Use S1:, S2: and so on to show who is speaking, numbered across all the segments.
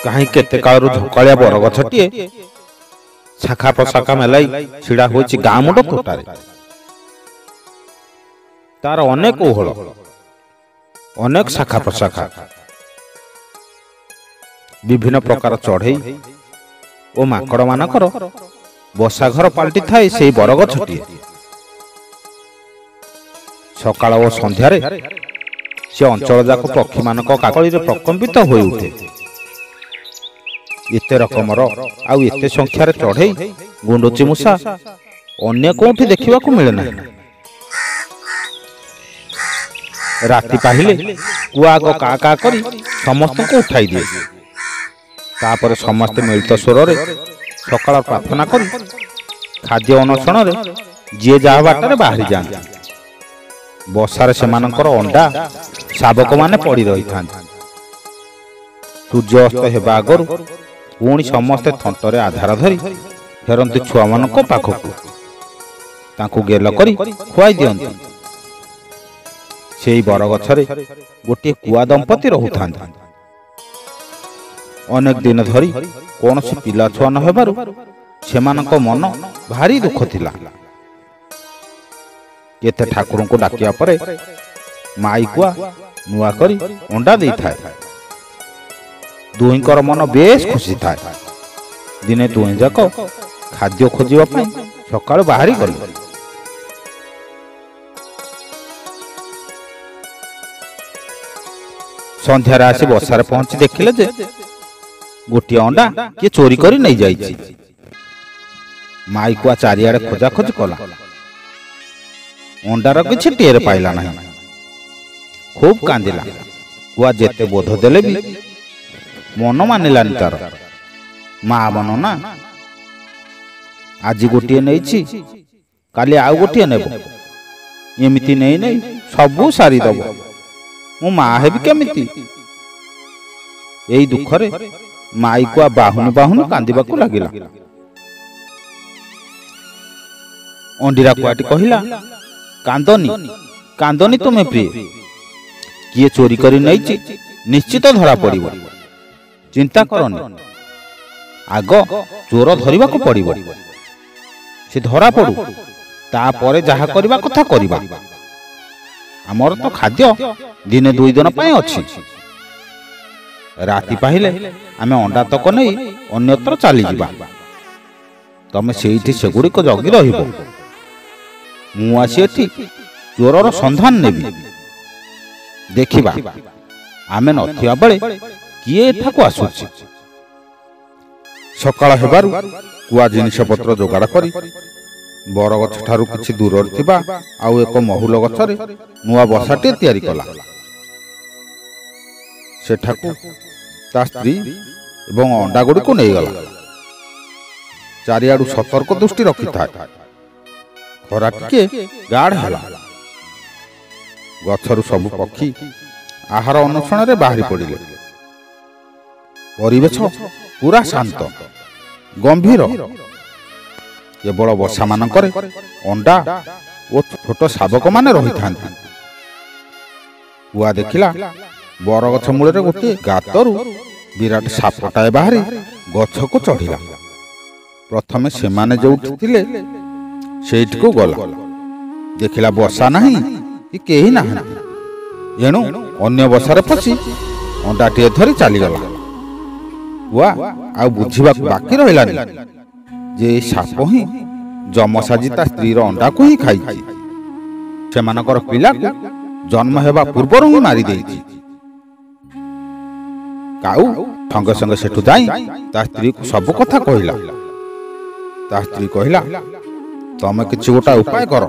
S1: कहीं केते कालरू झकालिया बरगछटिए शाखा प्रशाखा मेलाई छिड़ा होइछि गाँ मुंड तोटारे। तार अनेक ओहळ अनेक शाखा प्रशाखा विभिन्न प्रकार चढ़ई और माकड़ मानकर बसा घर पाल्टी थाए से बरगछटिए। सकाळ और संध्यारे से अंचल जाक पक्षी मानक काकली प्रकंपित हो उठे। एते रकमर आउ एते संख्यार चढ़ई गुंडुची मूषा अन्य कोठी देखिबा को मिले ना। राति पाहिले कुआ आग का का करी समस्त को उठाई दिए। तापर समस्त मिलित स्वर रे सकाळ प्रार्थना करी खाद्य अनशन रे जे जा बाटर बाहरी जान। बसारे सेमानकर अंडा शाबक माने पड़ी रही था। सूर्य अस्त हेबा आगरु पुणी समस्ते थंटरे आधार धरी फेरती छुआ मान पाखक तांकु गेल करी खुआई दियंती। सेई बरगछरे गोटे कुआ दंपति रहुथा। अनेक दिन धरी कौन सी पिला छुआ न हेबारु सेमानक मन भारी दुख थिला। एते ठाकुर को डाकिया परे माई कुआ नुआ करी अंडा दे थाए। दुहींकर मन बेस खुशी थाए। दिने दुहीं जाक खाद्य खोजिबा पई सकाळ बाहरी गले। संध्यार आसी बसारे पहुंची देखिले जे गोटे अंडा किए चोरी करी नहीं जाइछि। माई कुआ चारियाडे खोजा खोज कला अंडार किछि टेर पाइला नहीं। खूब कांदिला। कुआ जेते बोध देले भी मन मानिलानी तार। माँ मन ना आज गोटे नहीं काली आउ गोटे नेब एमती नहीं नहीं सबू सारी दब मु माँ हेबी केमिति। एई दुखरे माई कुआ बाहुनी बाहुनी कांदिबाकू लागिला। अंडीरा कुआटी कहिला कांदनी कांदनी तुम्हें प्रिय किए चोरी करी नहीं निश्चित धरा पड़िबो। चिंता करनी आग चोर धरिबा को पड़िबो। से धरा पड़ू तापरे जहा करबा कथा करबा। हमर तो खाद्य दिने दुई दिन पाए अछि। राति पाहिले आमे अंडा तक नहीं अन्यत्र चली जिबा। तमे सेठी सेगुड़ी को जगी रहिबो। मु आसी एठी चोरर संधान नेबी। देखिबा आमे नथिया बेले किए एठाको आसुछि। सकाळ हेबारु कुआ जिनिष पत्र जोगाड़ करी बरगछ ठारू किछि दूर थिबा आउ एक महुल गछरे नुआ बसाटे तयारी कला। सेठाकू ता स्त्री एवं अंडा गुडी को नै गला। चारियाडू सतर्क दृष्टि रखि था। खरा टिके गाढ़ हला। गछरु सब पक्षी आहार अनुसरण रे बाहरी पड़िले। परिवेश पूरा शांत गंभीर। केवल बसा मानकरे अंडा और छोट शाबक माने रही थांती। कुआ देखिला बरगछ मूल गोटे गातरु विराट सापटाए बाहरी गछ को चढ़िला। प्रथमे सेमाने जोउठी थिले सेठ को गला। देखिला बसा नहीं कि केही नाही। एणु अन्य बसारे फसी अंडाटिए धरी चली गला। कुआ आ बुझिबा बाकी रहिलानी जे साप ही जम साजी ता स्त्री अंडा को ही खाई। सेमानकर पिला को जन्म हेबा पूर्वर ही मारी देइछि। काऊ संगे संगे सेठु जाई ता स्त्री को सब कथा कहिला। ता स्त्री कहिला तमे किछि गोटा उपाय कर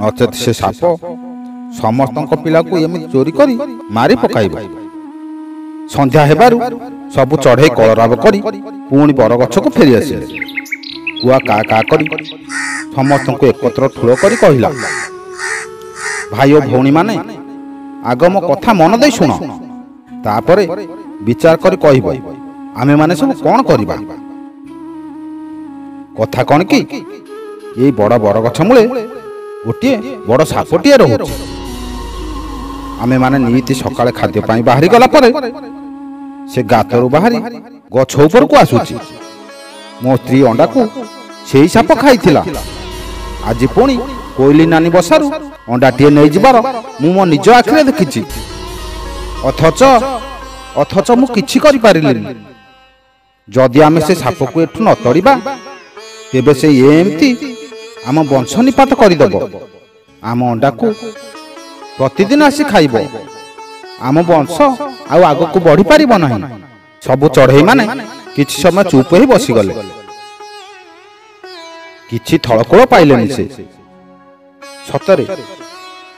S1: नचेत से साप समस्त पिला को एमि चोरी करी मारी पकाइबा। संध्या हेबारु सब चढ़ई कलराब करी पुणी बरगछ को फेरी आसिले। कुआ का का करी समस्त को एकत्र ठुल करी कहिला भाई और भौणी माने आग मो कथा मन दे शुण तापरे विचार करी कहबो आमे माने सब कोन करबा। कथा कोन की ये बड़ बरगछ मूले गोटे बड़ सापटिया रहुछि। आमे माने नीति सकाळे खाद्य पाई बाहरी गला परे से गातरू बाहरी गछ उपरकू आसुची। मो स्त्री अंडा को सेई साप खाइथिला। आज पुणी कोइली नानी बसारू अंडाटीए नहीं जिबार मु मो निज आखिरे देखिछि। अथच मु किछि करि पारिलिनि। जदि आमे से साप को एठु न तड़िबा तेबे से एमती आम वंश निपात करदेव। आम अंडा को प्रतिदिन आसी खाइब। आम वंश आउ आग को बढ़ी पारिब नाही। सबु चढ़ई माने किछि समय चुप ही बसीगले। किछि थळकोळ पाइलेनि से। सतरे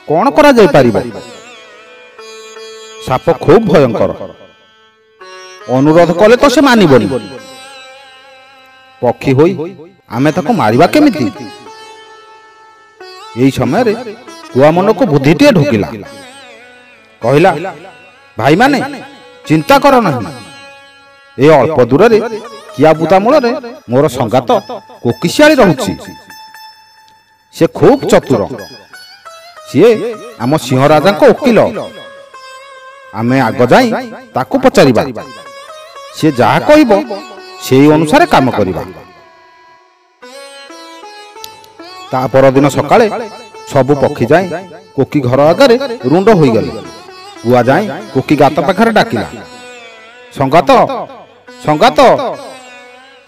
S1: कौन करा जाय पारिब? साप खूब भयंकर। अनुरोध कले तो से मानिबनी। पक्षी होई आमे ताको मारिबा केमिति? एई समय रे कुआ मन को बुद्धिटिए ढुकिला। कहिला, भाई माने चिंता कर नहीं। ए अल्प दूर रे किया बुता मूल रे मोर संगात कोकिशियाली रहुछि। से खूब चतुर। सीए आम सिंह राजा को वकील। आमे आग जाई ताको पचारिबा। से जहा कहबो सेई अनुसार काम करिबा। ता पर दिन सकाळे सबु पक्षी जाई कोकी घर आगरे रुंड होई गले। बुआ जाई कोकी गात पाखरे डाकिला, संगात संगात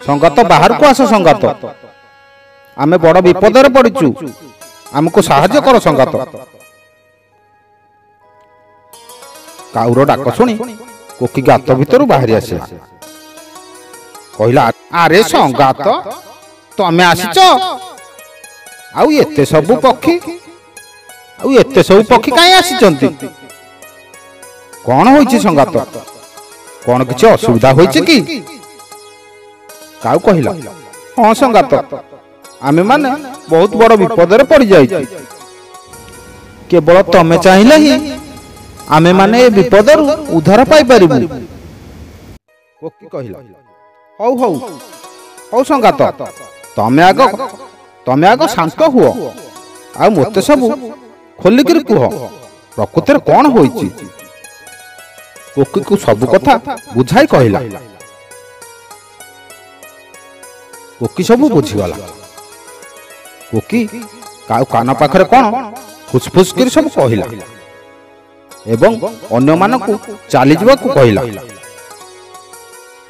S1: संगात बाहर को आस। संगात आमे बड़ विपदरे पड़िचु। आमको साहाय्य कर संगात। काउर डाक शुणी कोकी गात भितर बाहरी आसिला। कहिला, अरे संगात तमे आसीच? आउ एते सबु पक्षी काई आसीचंती? कौन होइछि संगात? कौन किछि असुविधा होइछि कि? काउ कहिला, हां संगात, आमे माने बहुत बड़ विपदरे पड़ी जाइछि। केवल तमे चाहिले ही आमे माने ए विपदरु उद्धार पाई परिबु। कोकी कहिला, हौ हौ हौ संगात, तमे आग शांत हुओ। आ मोते सबु खोलिकिर कुह प्रकृतिर कौन होइछि। कोकी को सबु कथा बुझाई कहिला। कोकी सबु बुझीगला। कोकी काउ कान पाखरे कौन फुसफुस कर सब कहिला एवं अन्य मानकु चाली जिबाकु कहिला।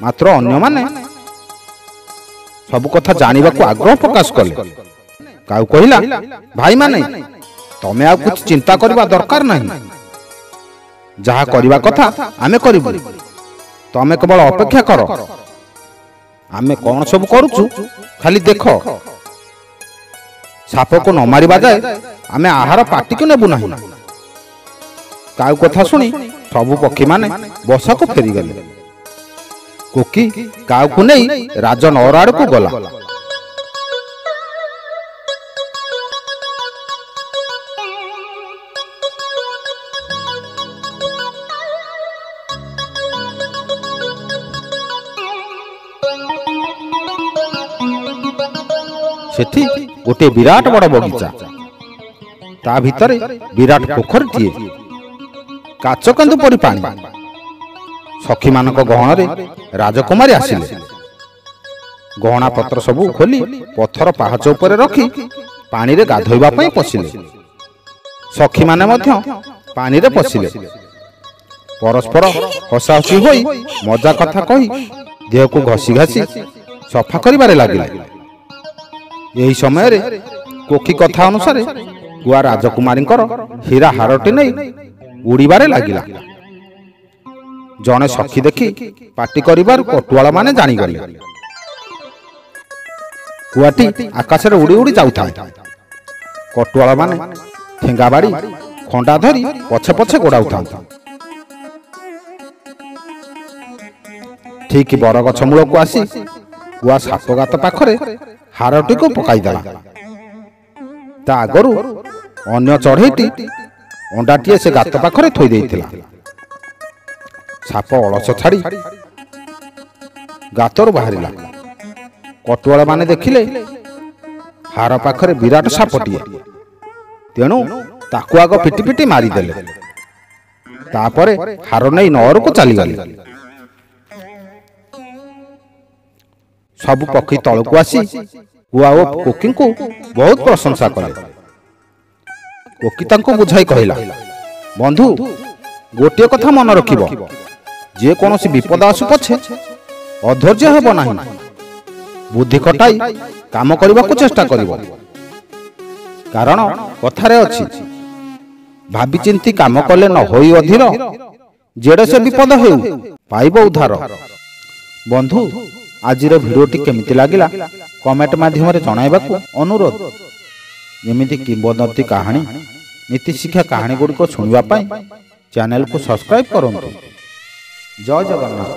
S1: मात्र अन्य माने सब कथा जानिबाकु आग्रह प्रकाश कले। काउ कहिला, भाई माने तमे आ कुछ चिंता करबा दरकार नहीं। जहा करबा कथा आमे करिबु। तमे केवल अपेक्षा कर। आमे कौन सब करूछु खाली देख। साप को न मारिबा जाए आमे आहार पाटी को नेबु नहीं। काउ कथा सुनी सबु पक्षी माने बसा को फेरी गले। कोकी काउ को नहीं राजा नौराड़ को गला। सेठी गोटे विराट बड़ बगीचा। ता भितरे विराट पोखरीटिए। काच केंदु पड़ी पानी। सखी मानक गहण राजकुमारी आसिले। गहना पत्र सबू खोली पत्थर पहाच उपरे रखी पानी रे गाधोइबा पई पसिले। सखी माने मध्य पानी रे पसिले। परस्पर हसाहसी होई मजा कथा कही देह को घसी घासी सफा करिबारे लागिले। यही समय रे कोकी कथा अनुसार कुआ राजकुमारी हीरा हारटी नहीं उड़ीबारे लागिला। जने सखी देखी पार्टी करिबार कटुआला माने जानी गले। कुआटी आकाश रे उड़ी उड़ी जाउथा। कटुआला माने ठेंगा बाड़ी खंडा धरी पछे पछे गोड़ाउथा। ठीक बरगछ मूल को आसी कुआ सापगात पाखरे हारटी को पकाई देला। ता आगरु अन्य चढ़ईटी अंडाटीए से गात पाखरे थोई देइथिला। साप अलस छाड़ी गातर बाहरिला। कटुआला माने देखिले हार पाखरे विराट सापटीए। तेणु ताकु आग पिटी पिटी मारी देले। तापरे हार नहीं नहर को चली गले। ସବୁ ପକ୍ଷୀ ତଳକୁ ଆସି କୁଆ ଓ କୋକିଙ୍କୁ ବହୁତ ପ୍ରଶଂସା କଲେ। କୋକି ତାଙ୍କୁ ବୁଝାଇ କହିଲା, ବନ୍ଧୁ ଗୋଟିଏ କଥା ମନେ ରଖିବ, ଯେକୌଣସି ବିପଦ ଆସୁ ପଛେ ଅଧୈର୍ଯ୍ୟ ହେବ ନାହିଁ। ବୁଦ୍ଧି ଖଟାଇ କାମ କରିବାକୁ ଚେଷ୍ଟା କରିବ। କାରଣ କଥାରେ ଅଛି, ଭାବିଚିନ୍ତି କାମ କଲେ ନ ହୋଇ ଅଧୀର, ଯେଡ଼େ ସେ ବିପଦ ହେଉ ପାଇବ ଉଦ୍ଧାର। ବନ୍ଧୁ ଆଜିର ଭିଡ଼ିଓଟି କେମିତି ଲାଗିଲା କମେଣ୍ଟ ମାଧ୍ୟମରେ ଜଣାଇବାକୁ ଅନୁରୋଧ। ଏମିତି କିମ୍ବଦନ୍ତୀ କାହାଣୀ, ନୀତିଶିକ୍ଷା କାହାଣୀ ଗୁଡ଼ିକ ଶୁଣିବା ପାଇଁ ଚ୍ୟାନେଲକୁ ସବସ୍କ୍ରାଇବ୍ କରନ୍ତୁ। ଜୟ ଜଗନ୍ନାଥ।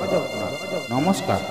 S1: ନମସ୍କାର।